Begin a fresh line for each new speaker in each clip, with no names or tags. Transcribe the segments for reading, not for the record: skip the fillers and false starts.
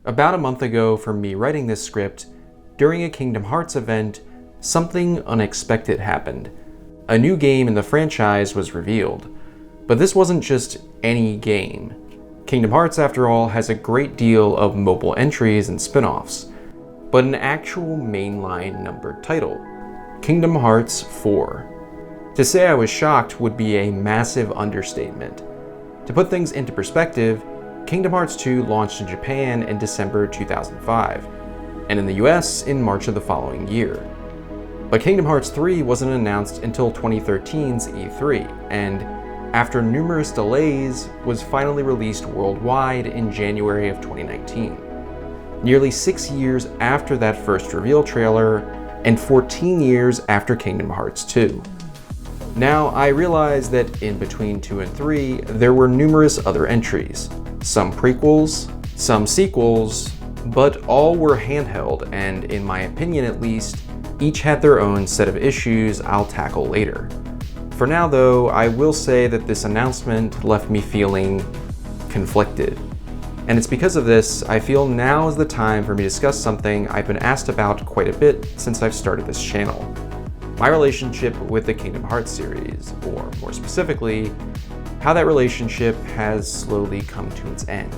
About a month ago from me writing this script, during a Kingdom Hearts event, something unexpected happened. A new game in the franchise was revealed. But this wasn't just any game. Kingdom Hearts, after all, has a great deal of mobile entries and spin-offs, but an actual mainline numbered title, Kingdom Hearts 4. To say I was shocked would be a massive understatement. To put things into perspective, Kingdom Hearts 2 launched in Japan in December 2005, and in the US in March of the following year. But Kingdom Hearts 3 wasn't announced until 2013's E3, and after numerous delays, was finally released worldwide in January of 2019. Nearly 6 years after that first reveal trailer, and 14 years after Kingdom Hearts 2. Now, I realize that in between 2 and 3, there were numerous other entries. Some prequels, some sequels, but all were handheld, and in my opinion at least, each had their own set of issues I'll tackle later. For now though, I will say that this announcement left me feeling conflicted. And it's because of this, I feel now is the time for me to discuss something I've been asked about quite a bit since I've started this channel. My relationship with the Kingdom Hearts series, or more specifically, how that relationship has slowly come to its end.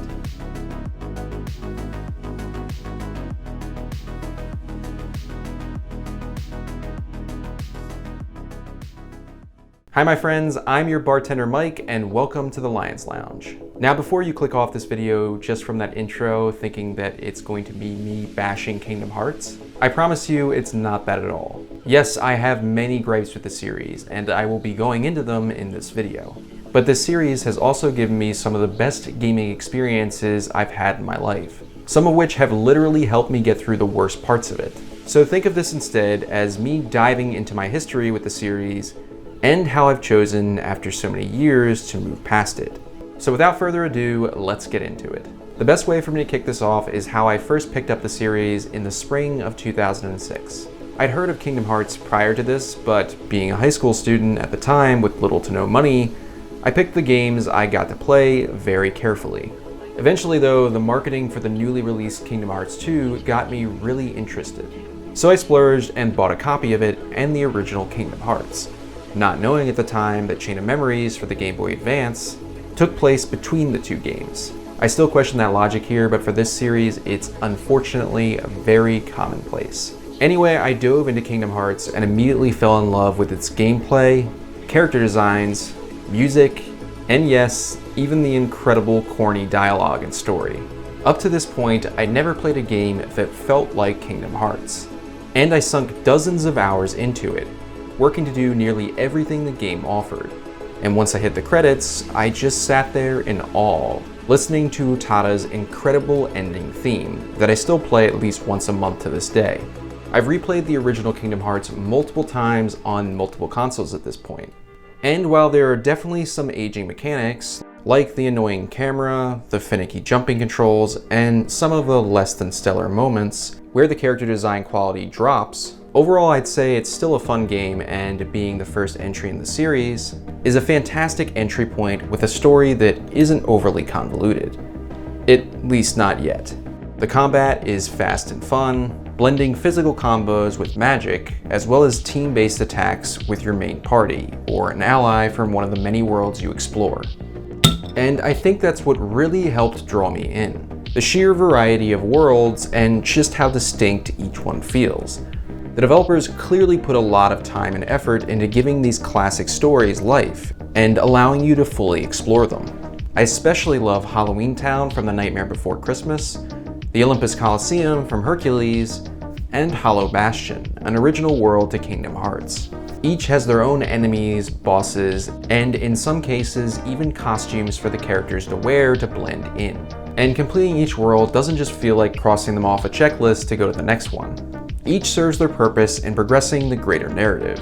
Hi my friends, I'm your bartender Mike, and welcome to the Lion's Lounge. Now before you click off this video just from that intro thinking that it's going to be me bashing Kingdom Hearts, I promise you it's not that at all. Yes, I have many gripes with the series, and I will be going into them in this video. But this series has also given me some of the best gaming experiences I've had in my life, some of which have literally helped me get through the worst parts of it. So think of this instead as me diving into my history with the series and how I've chosen, after so many years, to move past it. So without further ado, let's get into it. The best way for me to kick this off is how I first picked up the series in the spring of 2006. I'd heard of Kingdom Hearts prior to this, but being a high school student at the time with little to no money, I picked the games I got to play very carefully. Eventually though, the marketing for the newly released Kingdom Hearts 2 got me really interested. So I splurged and bought a copy of it and the original Kingdom Hearts, not knowing at the time that Chain of Memories for the Game Boy Advance took place between the two games. I still question that logic here, but for this series, it's unfortunately very commonplace. Anyway, I dove into Kingdom Hearts and immediately fell in love with its gameplay, character designs, music, and yes, even the incredible corny dialogue and story. Up to this point, I'd never played a game that felt like Kingdom Hearts, and I sunk dozens of hours into it, working to do nearly everything the game offered. And once I hit the credits, I just sat there in awe, listening to Utada's incredible ending theme that I still play at least once a month to this day. I've replayed the original Kingdom Hearts multiple times on multiple consoles at this point. And while there are definitely some aging mechanics, like the annoying camera, the finicky jumping controls, and some of the less than stellar moments where the character design quality drops, overall, I'd say it's still a fun game, and being the first entry in the series is a fantastic entry point with a story that isn't overly convoluted. At least not yet. The combat is fast and fun, blending physical combos with magic, as well as team-based attacks with your main party, or an ally from one of the many worlds you explore. And I think that's what really helped draw me in. The sheer variety of worlds and just how distinct each one feels. The developers clearly put a lot of time and effort into giving these classic stories life and allowing you to fully explore them. I especially love Halloween Town from The Nightmare Before Christmas, the Olympus Coliseum from Hercules, and Hollow Bastion, an original world to Kingdom Hearts. Each has their own enemies, bosses, and in some cases, even costumes for the characters to wear to blend in. And completing each world doesn't just feel like crossing them off a checklist to go to the next one. Each serves their purpose in progressing the greater narrative,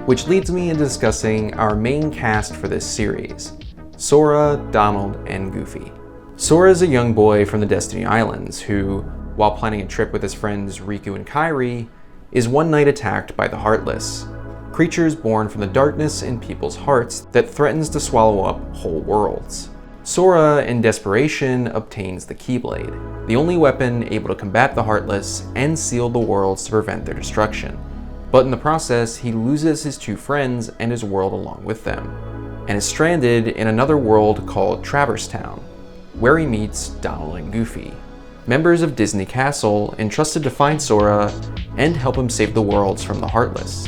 which leads me into discussing our main cast for this series, Sora, Donald, and Goofy. Sora is a young boy from the Destiny Islands who, while planning a trip with his friends Riku and Kairi, is one night attacked by the Heartless, creatures born from the darkness in people's hearts that threatens to swallow up whole worlds. Sora, in desperation, obtains the Keyblade, the only weapon able to combat the Heartless and seal the worlds to prevent their destruction. But in the process, he loses his two friends and his world along with them, and is stranded in another world called Traverse Town, where he meets Donald and Goofy, members of Disney Castle entrusted to find Sora and help him save the worlds from the Heartless.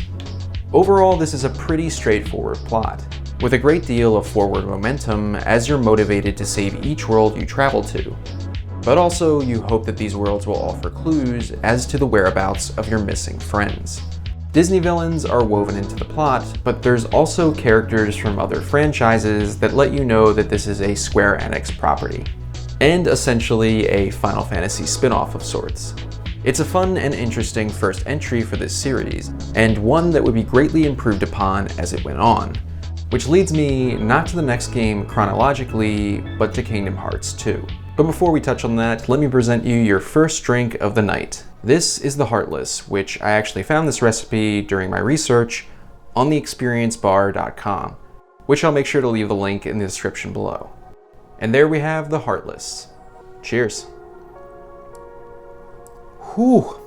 Overall, this is a pretty straightforward plot, with a great deal of forward momentum as you're motivated to save each world you travel to. But also, you hope that these worlds will offer clues as to the whereabouts of your missing friends. Disney villains are woven into the plot, but there's also characters from other franchises that let you know that this is a Square Enix property, and essentially a Final Fantasy spin-off of sorts. It's a fun and interesting first entry for this series, and one that would be greatly improved upon as it went on. Which leads me not to the next game chronologically, but to Kingdom Hearts 2. But before we touch on that, let me present you your first drink of the night. This is the Heartless, which I actually found this recipe during my research on theexperiencebar.com, which I'll make sure to leave the link in the description below. And there we have the Heartless. Cheers. Whew.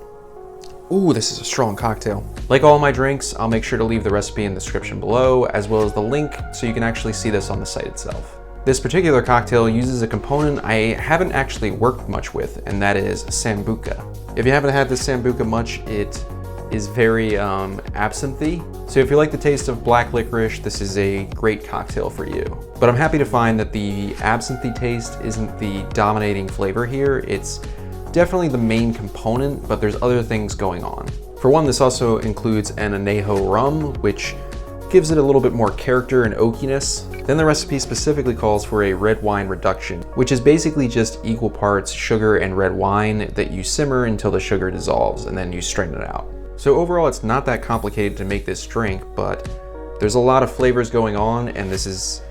Ooh, this is a strong cocktail. Like all my drinks, I'll make sure to leave the recipe in the description below, as well as the link so you can actually see this on the site itself. This particular cocktail uses a component I haven't actually worked much with, and that is Sambuca. If you haven't had this Sambuca much, it is very absinthe. So if you like the taste of black licorice, this is a great cocktail for you. But I'm happy to find that the absinthe taste isn't the dominating flavor here. It's definitely the main component, but there's other things going on. For one, this also includes an Anejo Rum, which gives it a little bit more character and oakiness. Then the recipe specifically calls for a red wine reduction, which is basically just equal parts sugar and red wine that you simmer until the sugar dissolves and then you strain it out. So overall, it's not that complicated to make this drink, but there's a lot of flavors going on, and this is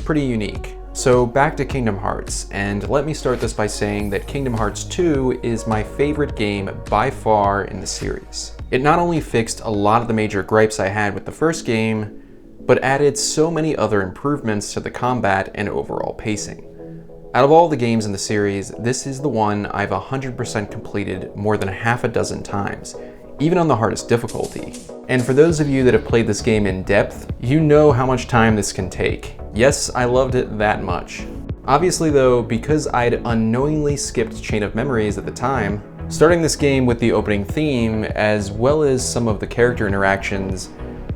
pretty unique. So back to Kingdom Hearts, and let me start this by saying that Kingdom Hearts 2 is my favorite game by far in the series. It not only fixed a lot of the major gripes I had with the first game, but added so many other improvements to the combat and overall pacing. Out of all the games in the series, this is the one I've 100% completed more than half a dozen times, even on the hardest difficulty. And for those of you that have played this game in depth, you know how much time this can take. Yes, I loved it that much. Obviously though, because I'd unknowingly skipped Chain of Memories at the time, starting this game with the opening theme, as well as some of the character interactions,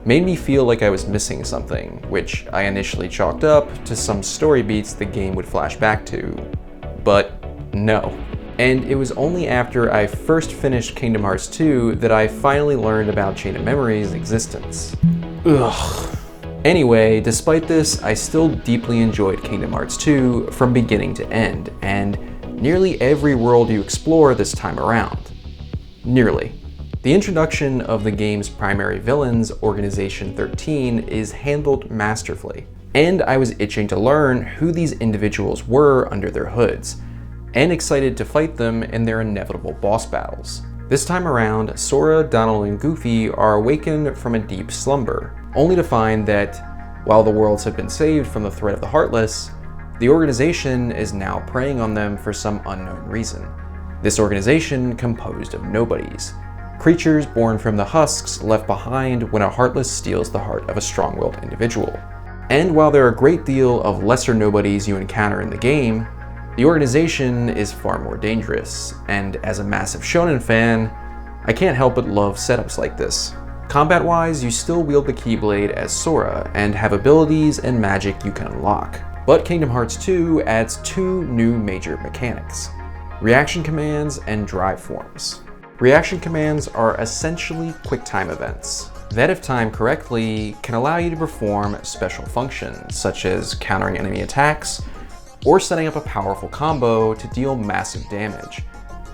made me feel like I was missing something, which I initially chalked up to some story beats the game would flash back to. But no. And it was only after I first finished Kingdom Hearts 2 that I finally learned about Chain of Memories' existence. Ugh. Anyway, despite this, I still deeply enjoyed Kingdom Hearts 2 from beginning to end, and nearly every world you explore this time around. Nearly. The introduction of the game's primary villains, Organization 13, is handled masterfully, and I was itching to learn who these individuals were under their hoods, and excited to fight them in their inevitable boss battles. This time around, Sora, Donald, and Goofy are awakened from a deep slumber, only to find that, while the worlds have been saved from the threat of the Heartless, the organization is now preying on them for some unknown reason. This organization composed of nobodies, creatures born from the husks left behind when a Heartless steals the heart of a strong-willed individual. And while there are a great deal of lesser nobodies you encounter in the game, the organization is far more dangerous, and as a massive shonen fan, I can't help but love setups like this. Combat-wise, you still wield the Keyblade as Sora, and have abilities and magic you can unlock. But Kingdom Hearts 2 adds two new major mechanics: reaction commands and drive forms. Reaction commands are essentially quick-time events that, if timed correctly, can allow you to perform special functions, such as countering enemy attacks, or setting up a powerful combo to deal massive damage.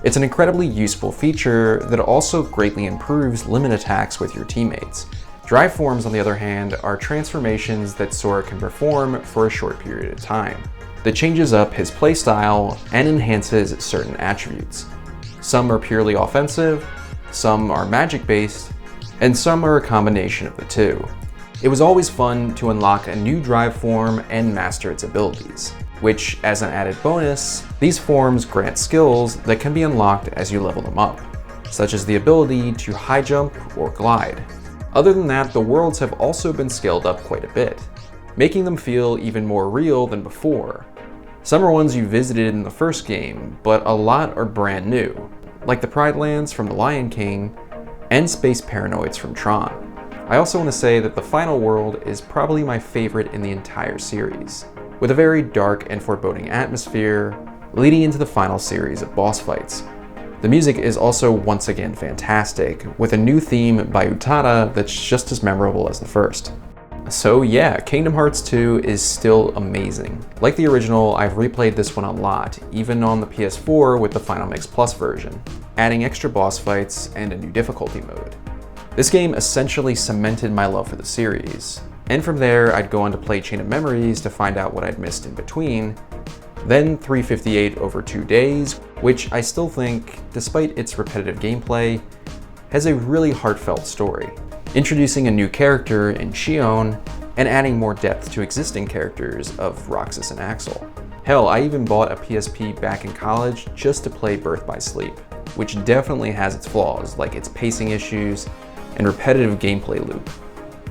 It's an incredibly useful feature that also greatly improves limit attacks with your teammates. Drive forms, on the other hand, are transformations that Sora can perform for a short period of time, that changes up his playstyle and enhances certain attributes. Some are purely offensive, some are magic-based, and some are a combination of the two. It was always fun to unlock a new drive form and master its abilities. which, as an added bonus, these forms grant skills that can be unlocked as you level them up, such as the ability to high jump or glide. Other than that, the worlds have also been scaled up quite a bit, making them feel even more real than before. Some are ones you visited in the first game, but a lot are brand new, like the Pride Lands from The Lion King and Space Paranoids from Tron. I also want to say that the final world is probably my favorite in the entire series, with a very dark and foreboding atmosphere leading into the final series of boss fights. The music is also once again fantastic, with a new theme by Utada that's just as memorable as the first. So yeah, Kingdom Hearts 2 is still amazing. Like the original, I've replayed this one a lot, even on the PS4 with the Final Mix Plus version, adding extra boss fights and a new difficulty mode. This game essentially cemented my love for the series, and from there I'd go on to play Chain of Memories to find out what I'd missed in between, then 358 over 2 days, which I still think, despite its repetitive gameplay, has a really heartfelt story, introducing a new character in Xion and adding more depth to existing characters of Roxas and Axel. Hell, I even bought a PSP back in college just to play Birth by Sleep, which definitely has its flaws, like its pacing issues and repetitive gameplay loop.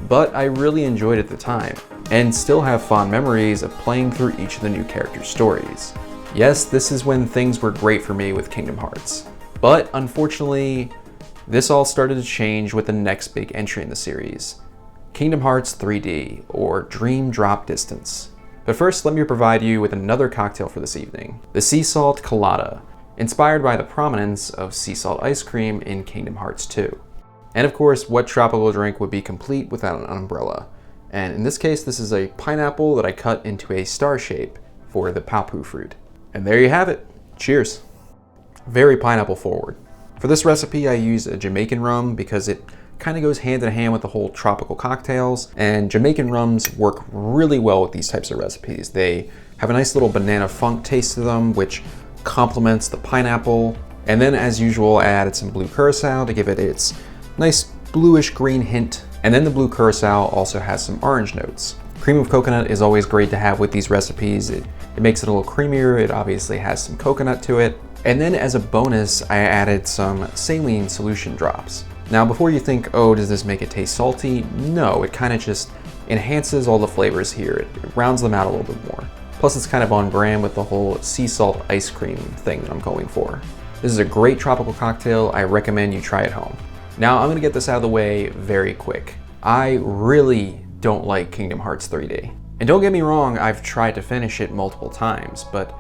But I really enjoyed it at the time, and still have fond memories of playing through each of the new characters' stories. Yes, this is when things were great for me with Kingdom Hearts. But unfortunately, this all started to change with the next big entry in the series, Kingdom Hearts 3D, or Dream Drop Distance. But first, let me provide you with another cocktail for this evening, the Sea Salt Colada, inspired by the prominence of sea salt ice cream in Kingdom Hearts 2. And of course, what tropical drink would be complete without an umbrella? And in this case, this is a pineapple that I cut into a star shape for the papu fruit. And there you have it. Cheers. Very pineapple forward. For this recipe, I use a Jamaican rum because it kind of goes hand in hand with the whole tropical cocktails, and Jamaican rums work really well with these types of recipes. They have a nice little banana funk taste to them, which complements the pineapple. And then, as usual, I added some Blue Curacao to give it its nice bluish green hint. And then the Blue Curacao also has some orange notes. Cream of coconut is always great to have with these recipes. It makes it a little creamier. It obviously has some coconut to it. And then as a bonus, I added some saline solution drops. Now, before you think, oh, does this make it taste salty? No, it kind of just enhances all the flavors here. It rounds them out a little bit more. Plus, it's kind of on brand with the whole sea salt ice cream thing that I'm going for. This is a great tropical cocktail. I recommend you try it home. Now, I'm gonna get this out of the way very quick. I really don't like Kingdom Hearts 3D. And don't get me wrong, I've tried to finish it multiple times, but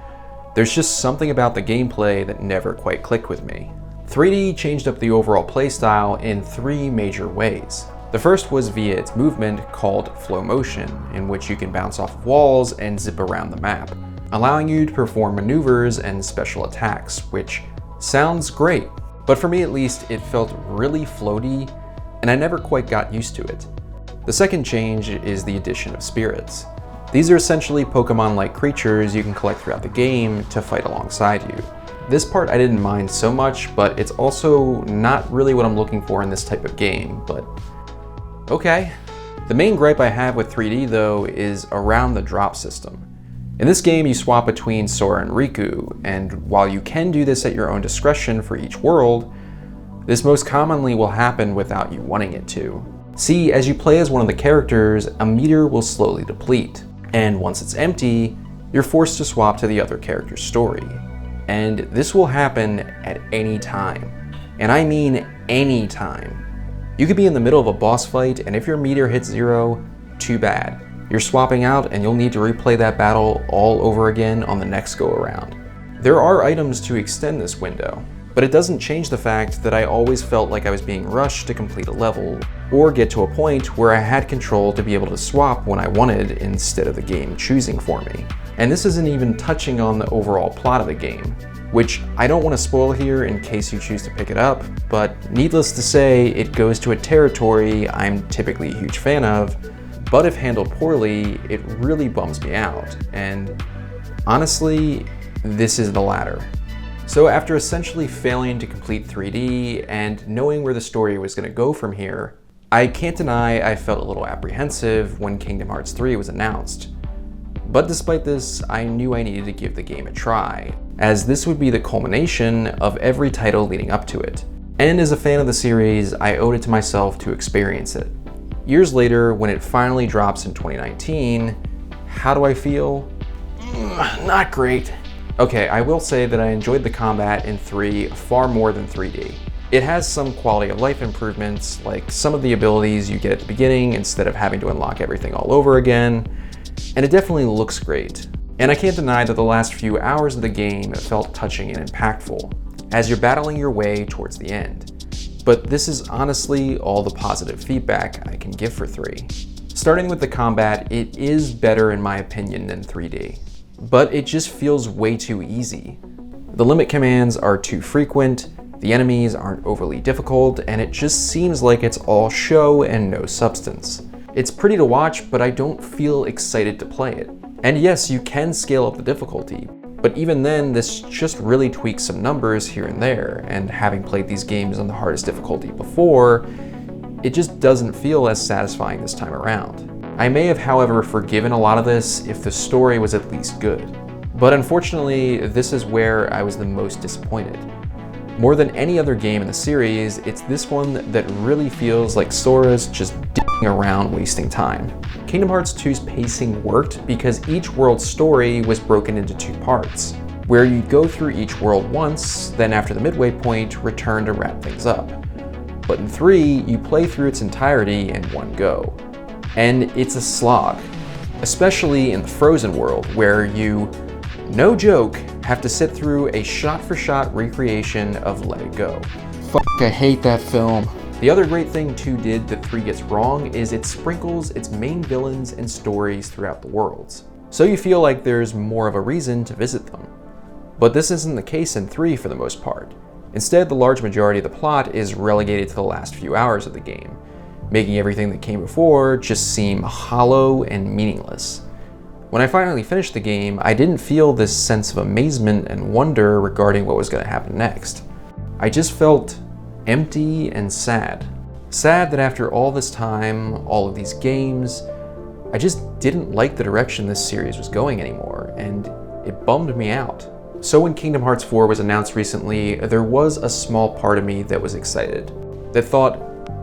there's just something about the gameplay that never quite clicked with me. 3D changed up the overall playstyle in 3 major ways. The first was via its movement called flow motion, in which you can bounce off of walls and zip around the map, allowing you to perform maneuvers and special attacks, which sounds great. But for me at least, it felt really floaty, and I never quite got used to it. The second change is the addition of spirits. These are essentially Pokemon-like creatures you can collect throughout the game to fight alongside you. This part I didn't mind so much, but it's also not really what I'm looking for in this type of game, but okay. The main gripe I have with 3D though is around the drop system. In this game, you swap between Sora and Riku, and while you can do this at your own discretion for each world, this most commonly will happen without you wanting it to. See, as you play as one of the characters, a meter will slowly deplete, and once it's empty, you're forced to swap to the other character's story. And this will happen at any time. And I mean any time. You could be in the middle of a boss fight, and if your meter hits 0, too bad. You're swapping out and you'll need to replay that battle all over again on the next go around. There are items to extend this window, but it doesn't change the fact that I always felt like I was being rushed to complete a level, or get to a point where I had control to be able to swap when I wanted instead of the game choosing for me. And this isn't even touching on the overall plot of the game, which I don't want to spoil here in case you choose to pick it up, but needless to say, it goes to a territory I'm typically a huge fan of, but if handled poorly, it really bums me out, and honestly, this is the latter. So after essentially failing to complete 3D and knowing where the story was going to go from here, I can't deny I felt a little apprehensive when Kingdom Hearts 3 was announced. But despite this, I knew I needed to give the game a try, as this would be the culmination of every title leading up to it. And as a fan of the series, I owed it to myself to experience it. Years later, when it finally drops in 2019, how do I feel? Not great. Okay, I will say that I enjoyed the combat in 3 far more than 3D. It has some quality of life improvements, like some of the abilities you get at the beginning instead of having to unlock everything all over again, and it definitely looks great. And I can't deny that the last few hours of the game felt touching and impactful, as you're battling your way towards the end. But this is honestly all the positive feedback I can give for 3. Starting with the combat, it is better in my opinion than 3D, but it just feels way too easy. The limit commands are too frequent, the enemies aren't overly difficult, and it just seems like it's all show and no substance. It's pretty to watch, but I don't feel excited to play it. And yes, you can scale up the difficulty, but even then, this just really tweaks some numbers here and there, and having played these games on the hardest difficulty before, it just doesn't feel as satisfying this time around. I may have, however, forgiven a lot of this if the story was at least good. But unfortunately, this is where I was the most disappointed. More than any other game in the series, it's this one that really feels like Sora's just d***ing around wasting time. Kingdom Hearts 2's pacing worked because each world's story was broken into 2 parts, where you'd go through each world once, then after the midway point, return to wrap things up. But in 3, you play through its entirety in one go. And it's a slog, especially in the Frozen world, where you, no joke, have to sit through a shot-for-shot recreation of Let It Go. Fuck, I hate that film. The other great thing 2 did that 3 gets wrong is it sprinkles its main villains and stories throughout the worlds, so you feel like there's more of a reason to visit them. But this isn't the case in 3 for the most part. Instead, the large majority of the plot is relegated to the last few hours of the game, making everything that came before just seem hollow and meaningless. When I finally finished the game, I didn't feel this sense of amazement and wonder regarding what was going to happen next. I just felt empty and sad. Sad that after all this time, all of these games, I just didn't like the direction this series was going anymore, and it bummed me out. So when Kingdom Hearts 4 was announced recently, there was a small part of me that was excited, that thought,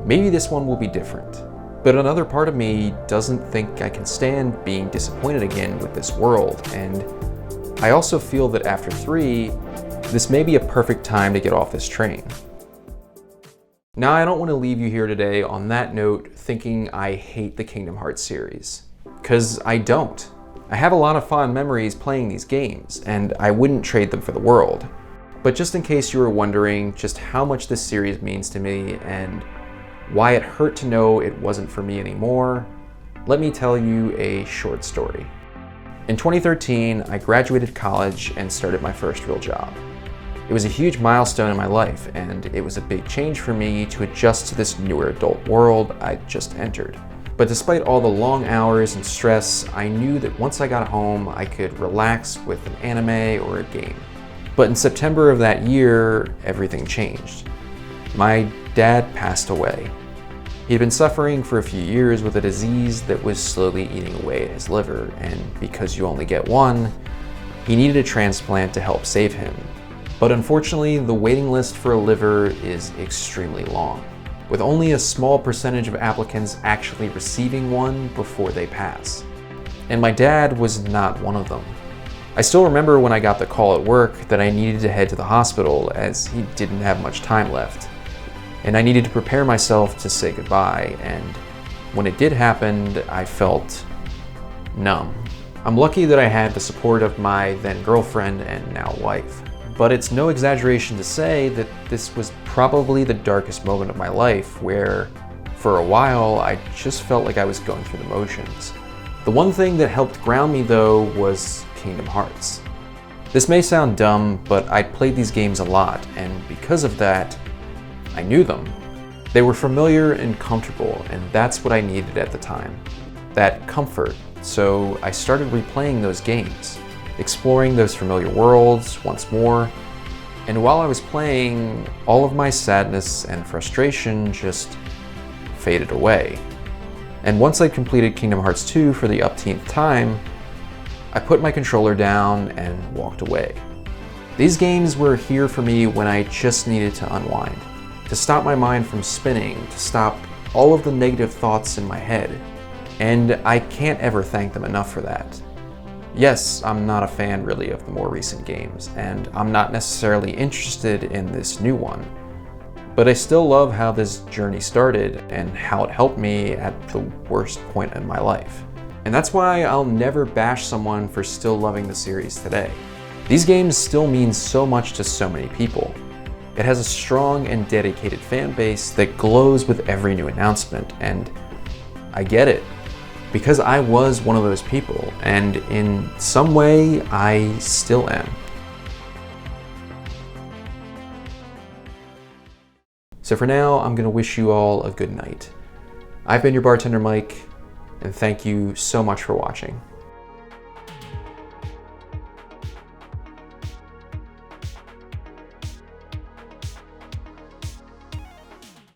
maybe this one will be different. But another part of me doesn't think I can stand being disappointed again with this world, and I also feel that after 3, this may be a perfect time to get off this train. Now, I don't want to leave you here today on that note thinking I hate the Kingdom Hearts series, because I don't. I have a lot of fond memories playing these games, and I wouldn't trade them for the world. But just in case you were wondering just how much this series means to me and why it hurt to know it wasn't for me anymore, let me tell you a short story. In 2013, I graduated college and started my first real job. It was a huge milestone in my life, and it was a big change for me to adjust to this newer adult world I'd just entered. But despite all the long hours and stress, I knew that once I got home, I could relax with an anime or a game. But in September of that year, everything changed. My dad passed away. He'd been suffering for a few years with a disease that was slowly eating away at his liver, and because you only get one, he needed a transplant to help save him. But unfortunately, the waiting list for a liver is extremely long, with only a small percentage of applicants actually receiving one before they pass. And my dad was not one of them. I still remember when I got the call at work that I needed to head to the hospital as he didn't have much time left. And I needed to prepare myself to say goodbye, and when it did happen, I felt numb. I'm lucky that I had the support of my then girlfriend and now wife. But it's no exaggeration to say that this was probably the darkest moment of my life where, for a while, I just felt like I was going through the motions. The one thing that helped ground me though was Kingdom Hearts. This may sound dumb, but I'd played these games a lot, and because of that, I knew them. They were familiar and comfortable, and that's what I needed at the time. That comfort, so I started replaying those games, exploring those familiar worlds once more, and while I was playing, all of my sadness and frustration just faded away. And once I completed Kingdom Hearts 2 for the upteenth time, I put my controller down and walked away. These games were here for me when I just needed to unwind, to stop my mind from spinning, to stop all of the negative thoughts in my head. And I can't ever thank them enough for that. Yes, I'm not a fan really of the more recent games, and I'm not necessarily interested in this new one. But I still love how this journey started and how it helped me at the worst point in my life. And that's why I'll never bash someone for still loving the series today. These games still mean so much to so many people. It has a strong and dedicated fan base that glows with every new announcement, and I get it. Because I was one of those people, and in some way, I still am. So for now, I'm gonna wish you all a good night. I've been your bartender, Mike, and thank you so much for watching.